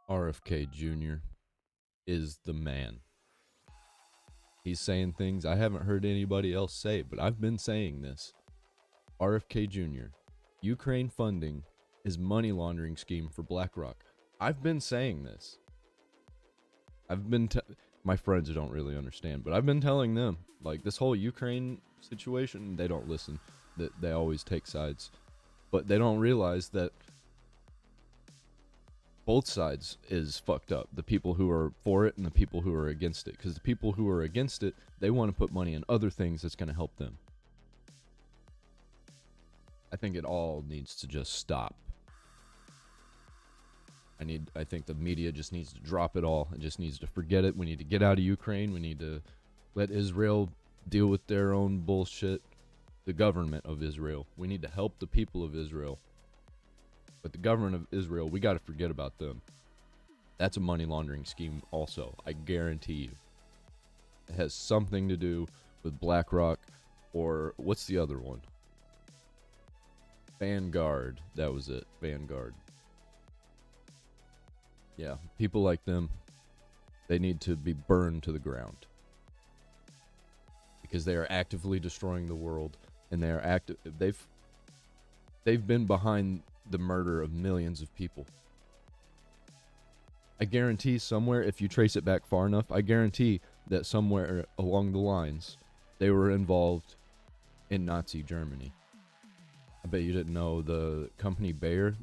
RFK Jr. is the man. He's saying things I haven't heard anybody else say, but I've been saying this. RFK Jr., Ukraine funding is money laundering scheme for BlackRock. I've been saying this. My friends don't really understand, but I've been telling them, like, this whole Ukraine situation, they don't listen. They always take sides. But they don't realize that both sides is fucked up. The people who are for it and the people who are against it. Because the people who are against it, they want to put money in other things that's going to help them. I think it all needs to just stop. I think the media just needs to drop it all. It just needs to forget it. We need to get out of Ukraine. We need to let Israel deal with their own bullshit. The government of Israel. We need to help the people of Israel. But the government of Israel, we got to forget about them. That's a money laundering scheme also. I guarantee you. It has something to do with BlackRock, or what's the other one? Vanguard. That was it. Vanguard. Yeah, people like them, they need to be burned to the ground. Because they are actively destroying the world, and they are they've been behind the murder of millions of people. I guarantee somewhere, if you trace it back far enough, I guarantee that somewhere along the lines, they were involved in Nazi Germany. I bet you didn't know the company Bayer,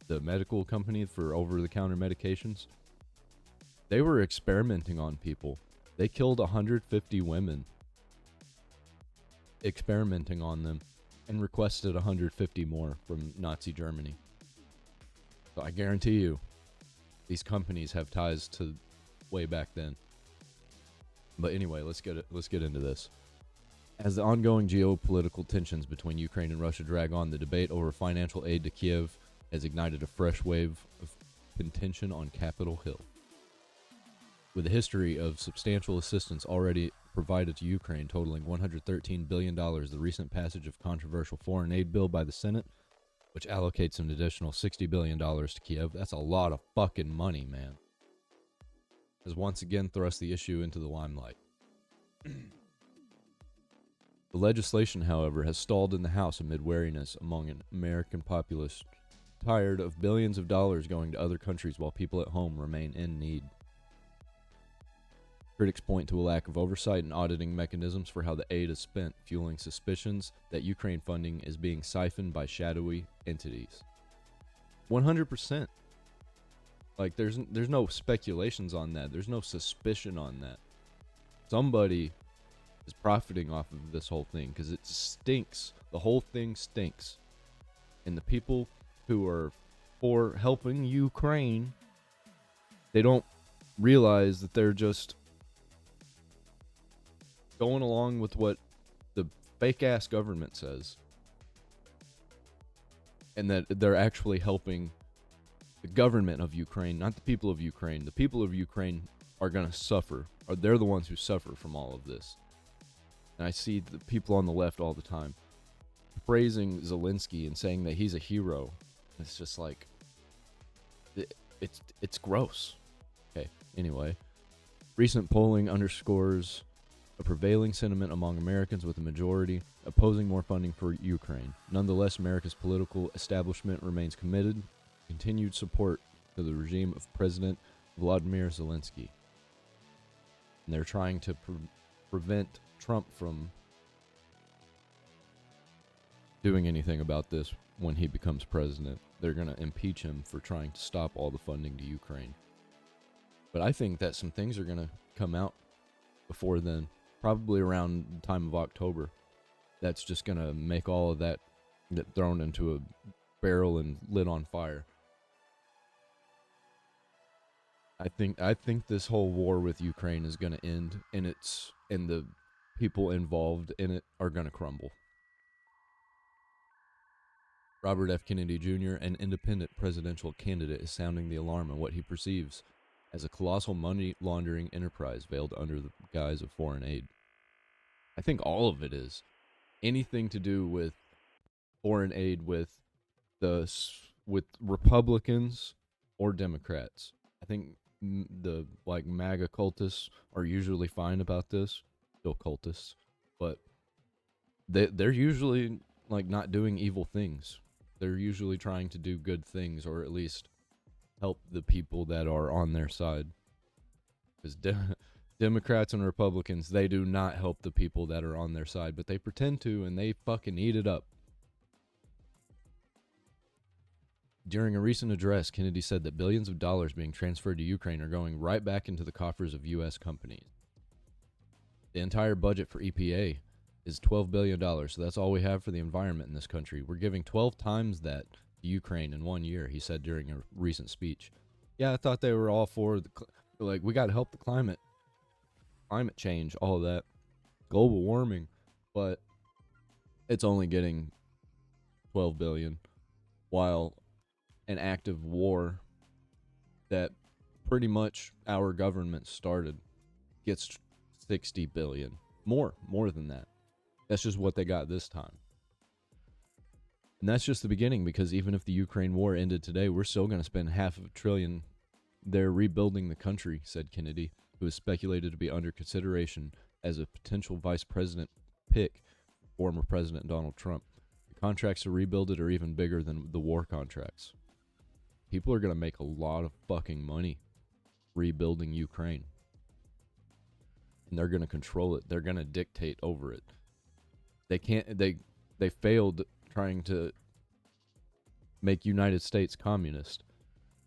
the medical company for over-the-counter medications, they were experimenting on people. They killed 150 women experimenting on them and requested 150 more from Nazi Germany. So I guarantee you, these companies have ties to way back then. But anyway, let's get into this. As the ongoing geopolitical tensions between Ukraine and Russia drag on, the debate over financial aid to Kiev has ignited a fresh wave of contention on Capitol Hill. With a history of substantial assistance already provided to Ukraine totaling $113 billion, the recent passage of controversial foreign aid bill by the Senate, which allocates an additional $60 billion to Kiev, that's a lot of fucking money, man, has once again thrust the issue into the limelight. The legislation, however, has stalled in the House amid wariness among an American populace tired of billions of dollars going to other countries while people at home remain in need. Critics point to a lack of oversight and auditing mechanisms for how the aid is spent, fueling suspicions that Ukraine funding is being siphoned by shadowy entities. 100%. Like, there's no speculations on that. There's no suspicion on that. Somebody is profiting off of this whole thing because it stinks. The whole thing stinks. And the people who are for helping Ukraine, they don't realize that they're just going along with what the fake ass government says, and that they're actually helping the government of Ukraine, not the people of Ukraine. The people of Ukraine are going to suffer, or they're the ones who suffer from all of this. And I see the people on the left all the time praising Zelensky and saying that he's a hero. It's just like, it's gross. Okay, anyway. Recent polling underscores a prevailing sentiment among Americans, with a majority opposing more funding for Ukraine. Nonetheless, America's political establishment remains committed to continued support to the regime of President Vladimir Zelensky. And they're trying to prevent Trump from doing anything about this when he becomes president. They're going to impeach him for trying to stop all the funding to Ukraine. But I think that some things are going to come out before then, probably around the time of October. That's just going to make all of that get thrown into a barrel and lit on fire. I think this whole war with Ukraine is going to end, and the people involved in it are going to crumble. Robert F. Kennedy Jr., an independent presidential candidate, is sounding the alarm on what he perceives as a colossal money laundering enterprise veiled under the guise of foreign aid. I think all of it is. Anything to do with foreign aid with Republicans or Democrats. I think the like MAGA cultists are usually fine about this, still cultists, but they're usually like not doing evil things. They're usually trying to do good things, or at least help the people that are on their side. Because Democrats and Republicans, they do not help the people that are on their side, but they pretend to, and they fucking eat it up. During a recent address, Kennedy said that billions of dollars being transferred to Ukraine are going right back into the coffers of U.S. companies. The entire budget for EPA is $12 billion, so that's all we have for the environment in this country. We're giving 12 times that to Ukraine in 1 year, he said during a recent speech. Yeah, I thought they were all for, like, we got to help the climate change, all of that, global warming, but it's only getting 12 billion, while an active war that pretty much our government started gets 60 billion. More than that. That's just what they got this time. And that's just the beginning, because even if the Ukraine war ended today, we're still going to spend $500 billion there rebuilding the country, said Kennedy, who is speculated to be under consideration as a potential vice president pick for former President Donald Trump. The contracts to rebuild it are even bigger than the war contracts. People are going to make a lot of fucking money rebuilding Ukraine. And they're going to control it. They're going to dictate over it. They failed trying to make United States communist.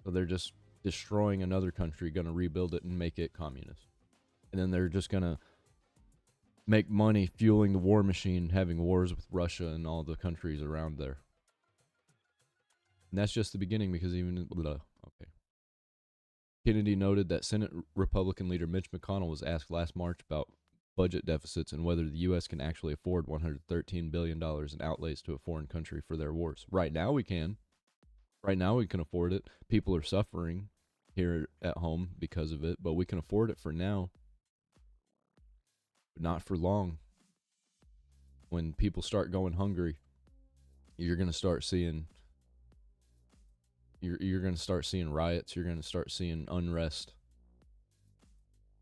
So they're just destroying another country, going to rebuild it and make it communist. And then they're just going to make money fueling the war machine, having wars with Russia and all the countries around there. And that's just the beginning, because okay. Kennedy noted that Senate Republican leader Mitch McConnell was asked last March about budget deficits and whether the U.S. can actually afford $113 billion in outlays to a foreign country for their wars. Right now we can. Right now we can afford it. People are suffering here at home because of it, but we can afford it for now. But not for long. When people start going hungry, you're going to start seeing you're going to start seeing riots, you're going to start seeing unrest,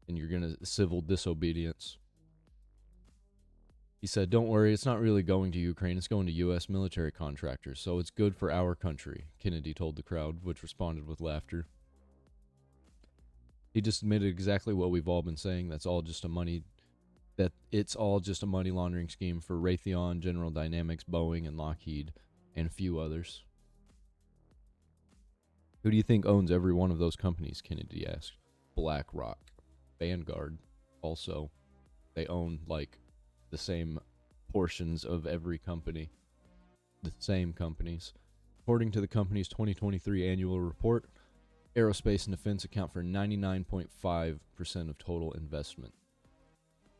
and you're going to civil disobedience. He said, "Don't worry, it's not really going to Ukraine, it's going to U.S. military contractors, so it's good for our country," Kennedy told the crowd, which responded with laughter. He just admitted exactly what we've all been saying, it's all just a money laundering scheme for Raytheon, General Dynamics, Boeing, and Lockheed, and a few others. Who do you think owns every one of those companies? Kennedy asked. BlackRock, Vanguard, also. They own, like, the same portions of every company. The same companies. According to the company's 2023 annual report, aerospace and defense account for 99.5% of total investment.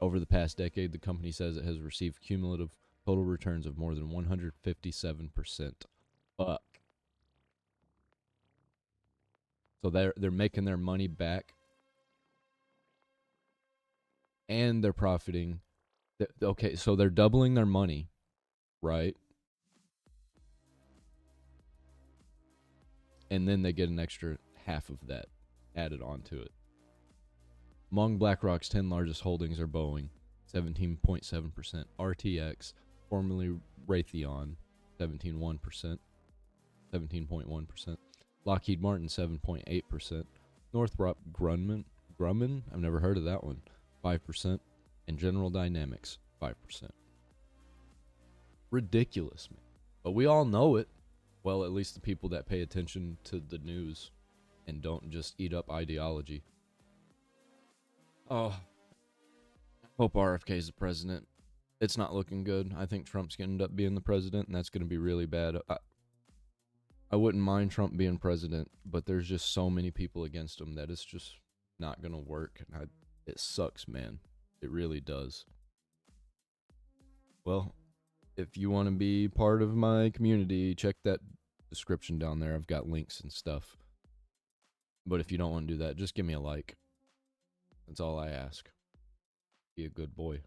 Over the past decade, the company says it has received cumulative total returns of more than 157%. Fuck. So they're making their money back, and they're profiting. Okay, so they're doubling their money, right? And then they get an extra half of that added onto it. Among BlackRock's 10 largest holdings are Boeing, 17.7%, RTX, formerly Raytheon, 17.1%, Lockheed Martin, 7.8%, Northrop Grumman, I've never heard of that one, 5%, and General Dynamics, 5%. Ridiculous, man. But we all know it. Well, at least the people that pay attention to the news and don't just eat up ideology. Oh, hope RFK is the president. It's not looking good. I think Trump's going to end up being the president, and that's going to be really bad. I wouldn't mind Trump being president, but there's just so many people against him that it's just not going to work. It sucks, man. It really does. Well, if you want to be part of my community, check that description down there. I've got links and stuff. But if you don't want to do that, just give me a like. That's all I ask. Be a good boy.